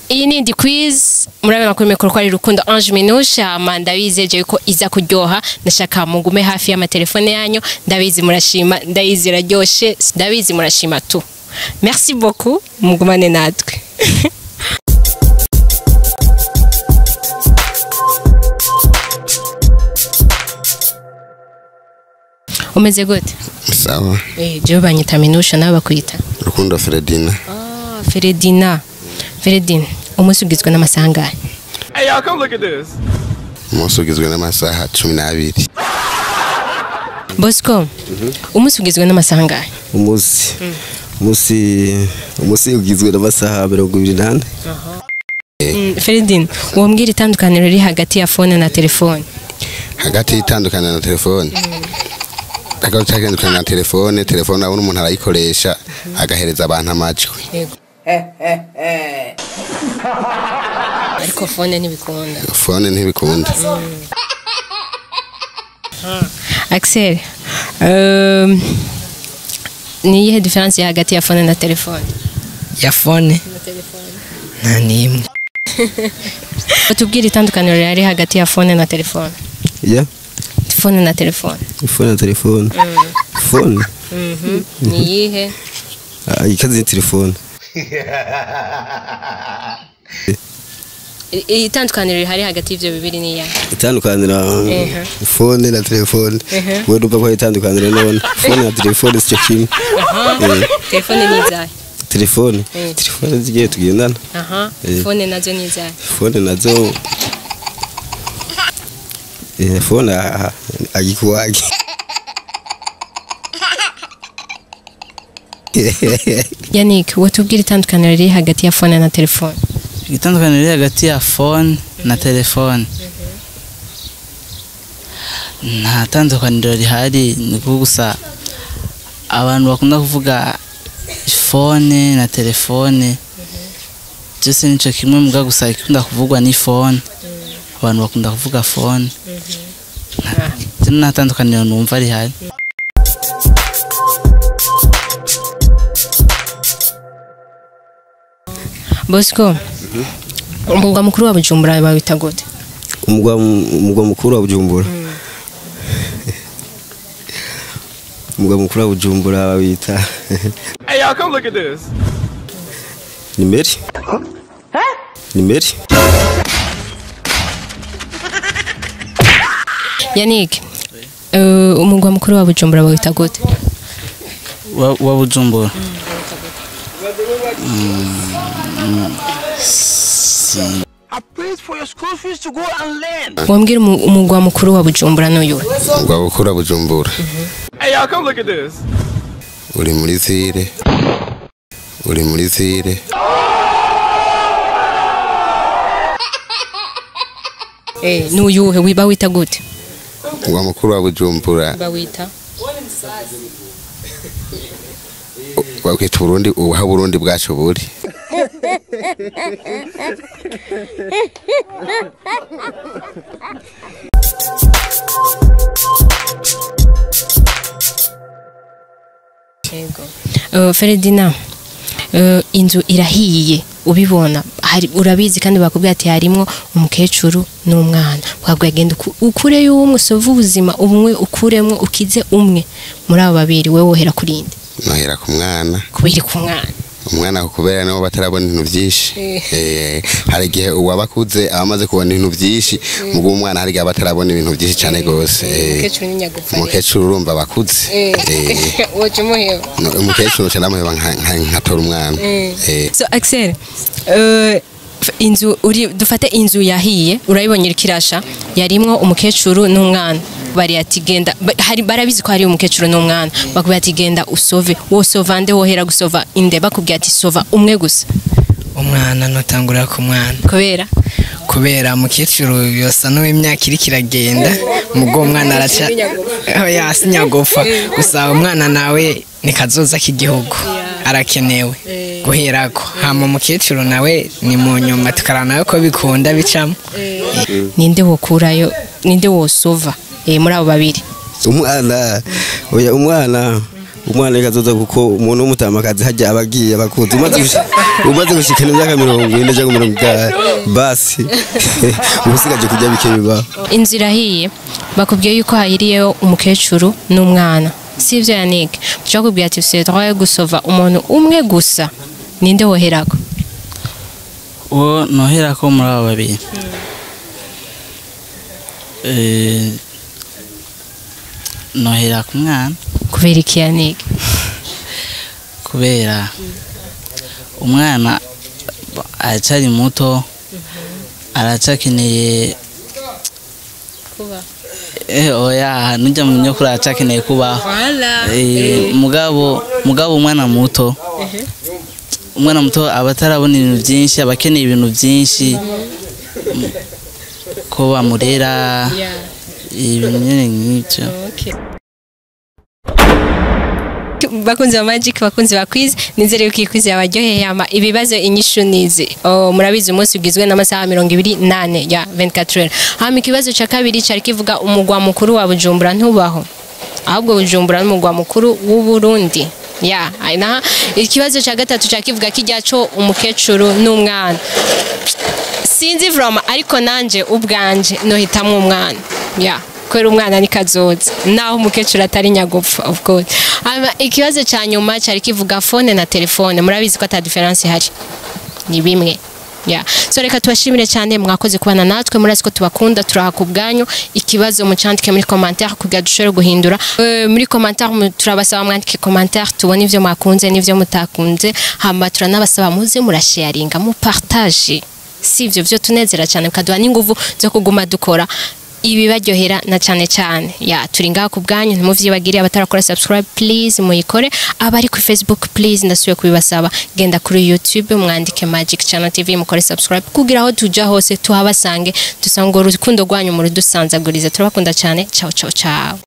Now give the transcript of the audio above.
iyi ni indi quiz murabona ko mikoro kwa Rukundo Ange Minusha ndabizeje yuko iza kuryoha ndashaka mugume hafi y'amatelefone yanyu ndabizi murashima ndayizi raryoshe ndabizi murashima tu merci beaucoup mugumane natwe umeze gute sawa je banyita Minusha nawe bakwita Rukundo Fredina Fredina umunsi ugizwe n'amasaha. Hey y'all, come look at this. Umunsi ugizwe n'amasaha 12. Bosco, umunsi ugizwe n'amasaha. Umunsi ugizwe n'amasaha 28. Fredina, wombwira itandukaniro riri hagati ya phone na telefone. Hagati itandukana na telefone. Hagati na telefone abona umuntu arayikoresha agahereza abantu amajwi. Yego. Ariko phone ntibikunda. Axel, ni iyihe difference hagati ya phone na telefone? Ya phone na nimwe. Tubwire itandukaniro riri hagati ya phone na telefone. Yeah. Phone na telefone. Phone. Ni iyihe? Ikaze telefone. Itandukaniro riri hagati y'ivyo bibiri ni ya. Itandukanira phone na telefone. Wewe dupa kwa itandukanira none. Phone na telefone cyo kimwe. Telefone ni izahe? Telefone zigiye tugendana. Phone nazo ni izahe? Phone nazo phone agikuwagi. Yannick, watubwira itandukaniro riri hagati ya phone na telefone? Itandukaniro riri hagati ya phone na telefone. Nta tandukaniro rihari, ni gusa abantu bakunda kuvuga phone na telefone. Byose nico kimwe muga gusa ikunda kuvugwa ni phone. Abantu bakunda kuvuga phone. Nta tandukaniro numva rihari. Bosco, umugwa mukuru wa Bujumbura bawita gute? Umugwa mukuru wa Bujumbura. Umugwa mukuru wa Bujumbura bawita. Hey y'all, come look at this. Nimeri. Nimeri. Yannick, umugwa mukuru wa Bujumbura bawita gute? Wa Bujumbura. I paid for your school fees to go and learn. Wombwira umugwa mukuru wa Bujumbura n'uyu. Umugwa mukuru wa Bujumbura. Hey y'all, come look at this. Uri muri Zire. N'uyuhe wiba wita gute? Umugwa mukuru wa Bujumbura. Bawita Wakwita Burundi, uha Burundi bwacu buri. Fredina, inzu irahiye ubibona urabizi kandi bakubwira ati harimo umukecuru n'umwana wagwagenda ukure y'umwe sova ubuzima umwe ukuremwe ukize umwe muri abo babiri wewe wohera kurinde. Nohera ku mwana. Kubiri ku mwana. Umwana kubera nabo batarabona ibintu byinshi. Hari gihe uwabakuze abamaze kubona ibintu byinshi mugo umwana hari gihe batarabona ibintu byinshi cyane gose. Umukecuru n'inyagufa. Umukecuru urumva bakuze. Woje muheba. Umukecuru cyane amuheba nkatora umwana. So Axel, inzu dufate inzu yahiye urayibonye kirasha yarimwo umukecuru n'umwana bari ati genda barabizi ko hari umukecuru n'umwana bakubwira ati genda usove wo sovande wohera gusova inde bakubwira ati sova umwe gusa umwana notangura ku mwana kubera umukecuru yosa n'imyaka iri kiragenda mugo umwana araca yasinyagofa gusa umwana nawe nikazoza k'igihugu arakenewe guherako hama umukecuru nawe ni mu nyuma tukarana ko bikunda bicamo. Ninde wokurayo ninde wosova muri abo babiri? Umwana umwana ikazoza kuko umuntu w'umutamakazi hajya abagiye abakuzi umaze gushikana imyaka 40 cyangwa 50 basi ubusigaje kujya bikebiba. Inzira hiye bakubwiye yuko hayiriyeho umukecuru n'umwana sivyo Yannick cyakubwiye ati c'est droit gusova umuntu umwe gusa ninde woherako uwo noherako muri aba babiri nohera ku mwana kubera iki Yannick kubera umwana aracari muto aracakeneye kuba oya nujya mu nyokuru aracakeneye kubaho mugabo umwana muto abatarabona ibintu byinshi abakeneye ibintu byinshi ko bamurera ibintu nyine nk'ibyo. Bakunzi ba Magic bakunzi ba quiz nizere yuko quiz yabaryoheye ama ibibazo inyishu nizi murabizi umunsi ugizwe n'amasaha 28 ya 24 heures. Hama ikibazo ca kabiri cyari kivuga umugwa mukuru wa Bujumbura ntubaho ahubwo Bujumbura n'umugwa mukuru w'u Burundi ya aina. Ikibazo ca gatatu cyakivuga kijyaco umukecuru n'umwana sinzi vroma ariko nanje ubwanje no hitamwe umwana ya kwera umwana ni kazoza naho umukecuru atari nyagupfa of course. Ikibazo cya nyuma cyari kivuga phone na telefone murabizi ko ata difference ihari ni bimwe ya so reka tubashimire cyane mwakoze kubana natwe murazi ko tubakunda turahakubwanyu ikibazo mucandike muri commentaire kugira dushobore guhindura muri commentaire turabasaba mwandike commentaire tubone ivyo mwakunze n'ivyo mutakunze hamba turanabasaba muze murasharinga mu partage sivyo byo tunezera cyane kaduha n'inguvu zo kuguma dukora ibi baryohera na cyane cyane ya turi ngaha ku bwanyu ntimuvyibagire abatarakora subscribe please muyikore abari ku Facebook please ndasubiye kubibasaba genda kuri YouTube mwandike Magic Channel TV mukore subscribe kugira aho tuja hose tuhabasange dusanga urukundo rwanyu muri dusanzagurize turabakunda cyane ciao ciao ciao.